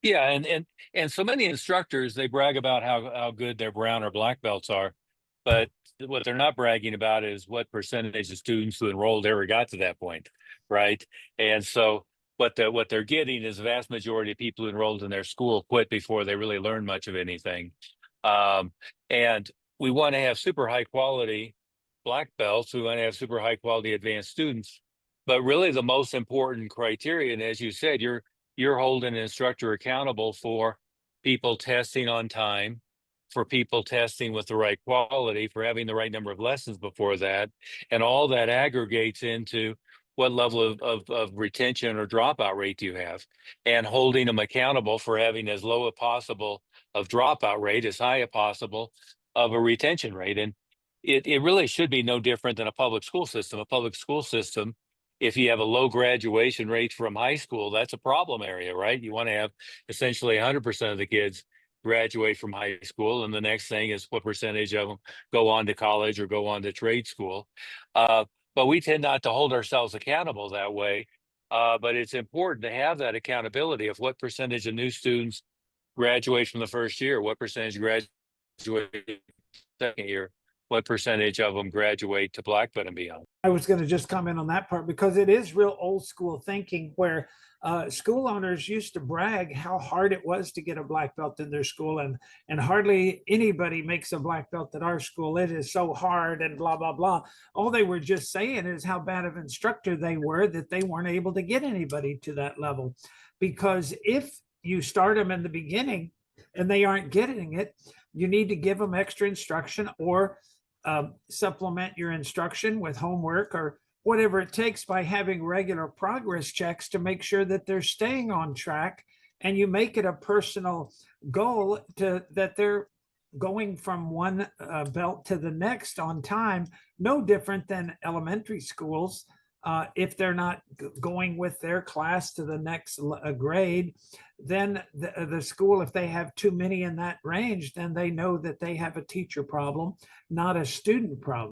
Yeah, and so many instructors, they brag about how good their brown or black belts are, but what they're not bragging about is what percentage of students who enrolled ever got to that point, right? And so what they're getting is the vast majority of people who enrolled in their school quit before they really learned much of anything. Um, and we want to have super high quality black belts. We want to have super high quality advanced students. But really, the most important criterion, as you said, you're holding an instructor accountable for people testing on time, for people testing with the right quality, for having the right number of lessons before that. And all that aggregates into what level of retention or dropout rate do you have, and holding them accountable for having as low as possible of dropout rate, as high as possible of a retention rate. And it really should be no different than a public school system. A public school system, if you have a low graduation rate from high school, that's a problem area, right? You want to have essentially 100% of the kids graduate from high school. And the next thing is what percentage of them go on to college or go on to trade school. Uh, but we tend not to hold ourselves accountable that way. But it's important to have that accountability of what percentage of new students graduate from the first year, what percentage graduate second year, what percentage of them graduate to black belt and beyond. I was going to just comment on that part because it is real old school thinking where school owners used to brag how hard it was to get a black belt in their school, and hardly anybody makes a black belt at our school. It is so hard and blah blah blah. All they were just saying is how bad of instructor they were that they weren't able to get anybody to that level. Because if you start them in the beginning and they aren't getting it, you need to give them extra instruction or supplement your instruction with homework or whatever it takes by having regular progress checks to make sure that they're staying on track, and you make it a personal goal to that they're going from one belt to the next on time, no different than elementary schools. If they're not going with their class to the next grade, then the school, if they have too many in that range, then they know that they have a teacher problem, not a student problem.